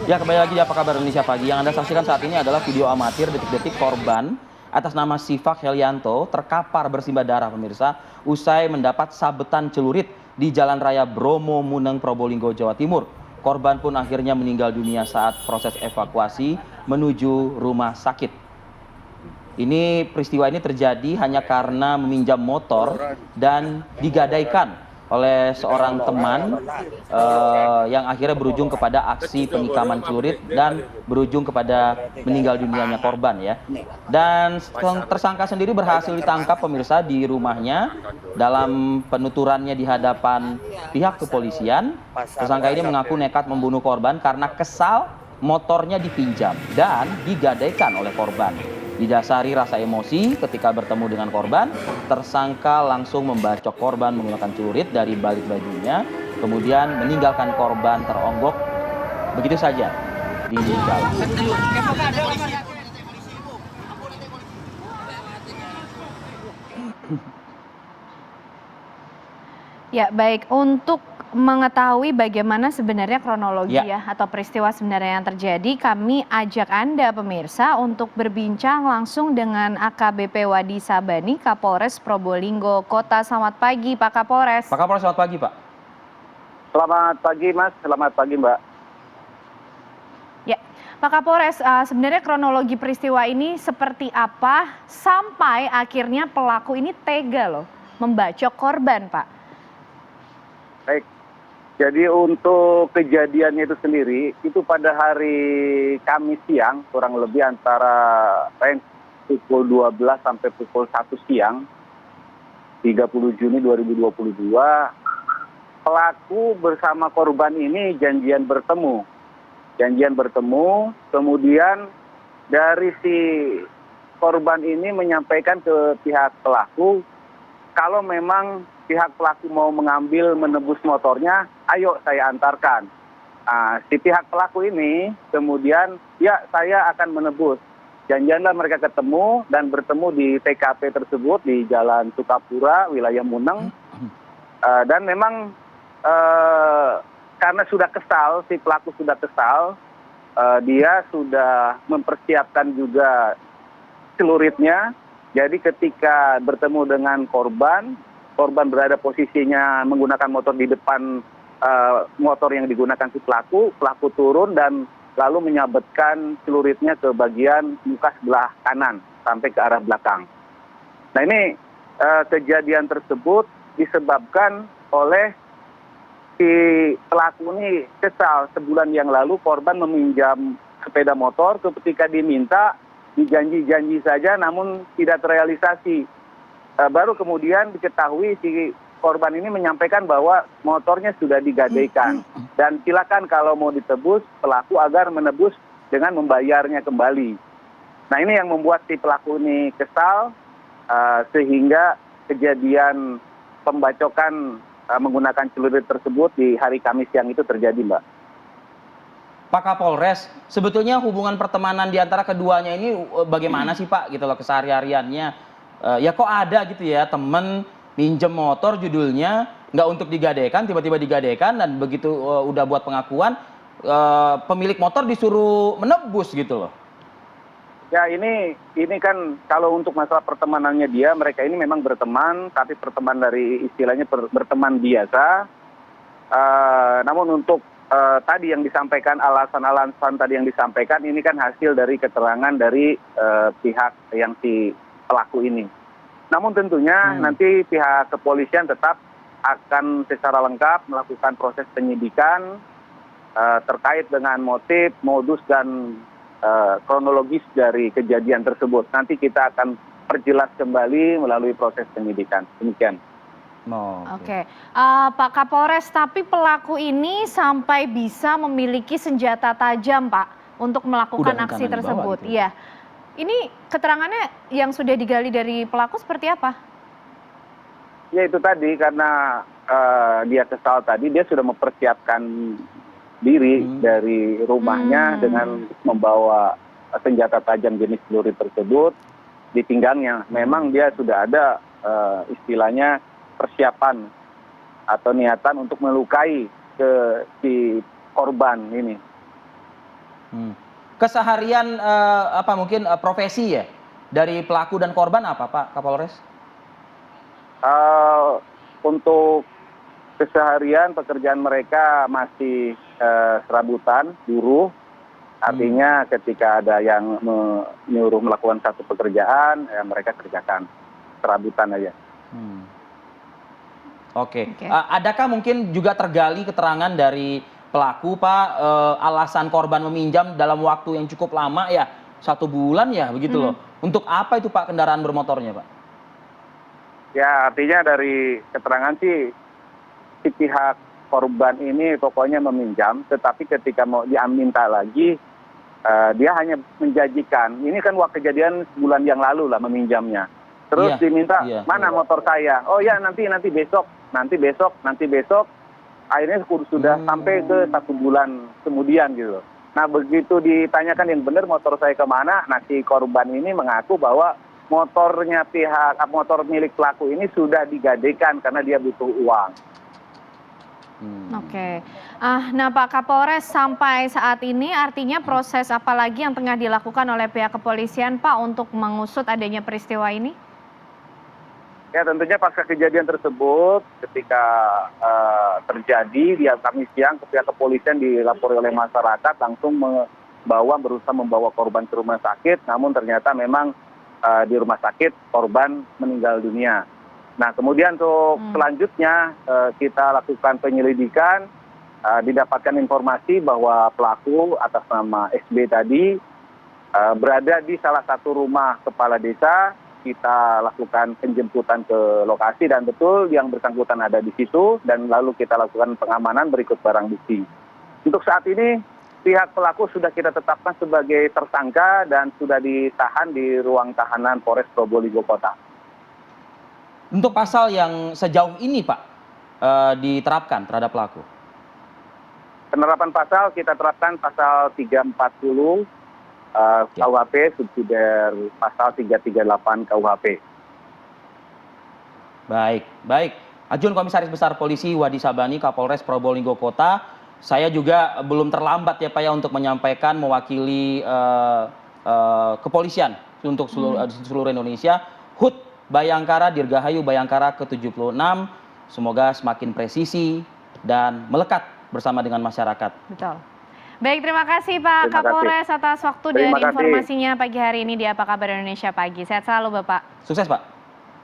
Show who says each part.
Speaker 1: Ya, kembali lagi di Apa Kabar Indonesia Pagi. Yang Anda saksikan saat ini adalah video amatir detik-detik korban atas nama Sifak Helianto terkapar bersimbah darah pemirsa usai mendapat sabetan celurit di Jalan Raya Bromo Muneng Probolinggo Jawa Timur. Korban pun akhirnya meninggal dunia saat proses evakuasi menuju rumah sakit. Peristiwa ini terjadi hanya karena meminjam motor dan digadaikan oleh seorang teman yang akhirnya berujung kepada aksi penikaman celurit dan berujung kepada meninggal dunianya korban ya. Dan tersangka sendiri berhasil ditangkap pemirsa di rumahnya. Dalam penuturannya di hadapan pihak kepolisian, tersangka ini mengaku nekat membunuh korban karena kesal motornya dipinjam dan digadaikan oleh korban. Didasari rasa emosi ketika bertemu dengan korban, tersangka langsung membacok korban menggunakan celurit dari balik bajunya, kemudian meninggalkan korban teronggok begitu saja di jalan.
Speaker 2: Ya, baik. Untuk mengetahui bagaimana sebenarnya kronologi atau peristiwa sebenarnya yang terjadi, kami ajak Anda pemirsa untuk berbincang langsung dengan AKBP Wadi Sabani, Kapolres Probolinggo Kota. Selamat pagi Pak Kapolres.
Speaker 1: Pak Kapolres, selamat pagi Pak.
Speaker 3: Selamat pagi Mas, selamat pagi Mbak.
Speaker 2: Ya, Pak Kapolres, sebenarnya kronologi peristiwa ini seperti apa sampai akhirnya pelaku ini tega loh membacok korban, Pak?
Speaker 3: Baik, jadi untuk kejadiannya itu sendiri, itu pada hari Kamis siang, kurang lebih antara pukul 12 sampai pukul 1 siang, 30 Juni 2022, pelaku bersama korban ini janjian bertemu, kemudian dari si korban ini menyampaikan ke pihak pelaku, kalau memang pihak pelaku mau menebus motornya, ayo saya antarkan. Nah, si pihak pelaku ini kemudian, ya saya akan menebus. Janjianlah mereka ketemu dan bertemu di TKP tersebut di Jalan Sukapura, wilayah Muneng. Dan memang karena sudah kesal, si pelaku sudah kesal, dia sudah mempersiapkan juga celuritnya. Jadi ketika bertemu dengan korban berada posisinya menggunakan motor di depan motor yang digunakan si pelaku turun dan lalu menyabetkan celuritnya ke bagian muka sebelah kanan sampai ke arah belakang. Nah ini kejadian tersebut disebabkan oleh si pelaku ini kesal. Sebulan yang lalu korban meminjam sepeda motor, ketika diminta dijanji-janji saja namun tidak terrealisasi. Baru kemudian diketahui si korban ini menyampaikan bahwa motornya sudah digadaikan dan silakan kalau mau ditebus pelaku agar menebus dengan membayarnya kembali. Nah ini yang membuat si pelaku ini kesal sehingga kejadian pembacokan menggunakan celurit tersebut di hari Kamis siang itu terjadi, Mbak.
Speaker 1: Pak Kapolres, sebetulnya hubungan pertemanan di antara keduanya ini bagaimana sih Pak gitu loh kesehariannya? Ya kok ada gitu ya temen minjem motor judulnya nggak untuk digadaikan, tiba-tiba digadaikan dan begitu udah buat pengakuan pemilik motor disuruh menebus gitu loh.
Speaker 3: Ya ini kan kalau untuk masalah pertemanannya dia, mereka ini memang berteman, tapi pertemanan dari istilahnya berteman biasa. Namun untuk tadi yang disampaikan, alasan-alasan tadi yang disampaikan, ini kan hasil dari keterangan dari pihak yang si pelaku ini. Namun tentunya nanti pihak kepolisian tetap akan secara lengkap melakukan proses penyidikan terkait dengan motif, modus, dan kronologis dari kejadian tersebut. Nanti kita akan perjelas kembali melalui proses penyidikan. Demikian.
Speaker 2: Oke. Pak Kapolres, tapi pelaku ini sampai bisa memiliki senjata tajam, Pak, untuk melakukan aksi tersebut. Iya. Ini keterangannya yang sudah digali dari pelaku seperti apa?
Speaker 3: Ya itu tadi, karena dia kesal tadi, dia sudah mempersiapkan diri dari rumahnya dengan membawa senjata tajam jenis celurit tersebut di pinggangnya. Memang dia sudah ada istilahnya persiapan atau niatan untuk melukai ke si korban ini.
Speaker 1: Hmm. Keseharian apa mungkin profesi ya dari pelaku dan korban apa Pak Kapolres?
Speaker 3: Untuk keseharian pekerjaan mereka masih serabutan, buruh. Artinya ketika ada yang menyuruh melakukan satu pekerjaan, ya mereka kerjakan serabutan aja.
Speaker 1: Oke. Adakah mungkin juga tergali keterangan dari pelaku Pak, alasan korban meminjam dalam waktu yang cukup lama ya, 1 bulan ya begitu loh. Untuk apa itu Pak kendaraan bermotornya Pak?
Speaker 3: Ya artinya dari keterangan sih si pihak korban ini pokoknya meminjam, tetapi ketika mau diminta lagi, dia hanya menjanjikan. Ini kan waktu kejadian sebulan yang lalu lah meminjamnya. Terus diminta, mana motor saya? Oh ya nanti besok, nanti besok. Akhirnya sudah sampai ke 1 bulan kemudian gitu. Nah begitu ditanyakan yang benar motor saya kemana, nah si korban ini mengaku bahwa motor milik pelaku ini sudah digadaikan karena dia butuh uang.
Speaker 2: Oke. Nah Pak Kapolres, sampai saat ini artinya proses apa lagi yang tengah dilakukan oleh pihak kepolisian Pak untuk mengusut adanya peristiwa ini?
Speaker 3: Ya tentunya pasca kejadian tersebut ketika terjadi di Kamis siang, pihak kepolisian dilapori oleh masyarakat langsung berusaha membawa korban ke rumah sakit, namun ternyata memang di rumah sakit korban meninggal dunia. Nah kemudian untuk selanjutnya kita lakukan penyelidikan, didapatkan informasi bahwa pelaku atas nama SB tadi berada di salah satu rumah kepala desa. Kita lakukan penjemputan ke lokasi dan betul yang bersangkutan ada di situ dan lalu kita lakukan pengamanan berikut barang bukti. Untuk saat ini pihak pelaku sudah kita tetapkan sebagai tersangka dan sudah ditahan di ruang tahanan Polres Probolinggo Kota.
Speaker 1: Untuk pasal yang sejauh ini Pak diterapkan terhadap pelaku?
Speaker 3: Penerapan pasal kita terapkan pasal 340 KUHP, subsidiar pasal 338 KUHP.
Speaker 1: Baik. Ajun Komisaris Besar Polisi Wadi Sabani, Kapolres Probolinggo Kota. Saya juga belum terlambat ya Pak ya untuk menyampaikan mewakili kepolisian untuk seluruh Indonesia. HUT Bayangkara, Dirgahayu Bayangkara ke-76. Semoga semakin presisi dan melekat bersama dengan masyarakat.
Speaker 2: Betul. Baik, terima kasih Pak Kapolres atas waktu dan informasinya pagi hari ini di Apa Kabar Indonesia Pagi. Sehat selalu Bapak.
Speaker 1: Sukses Pak.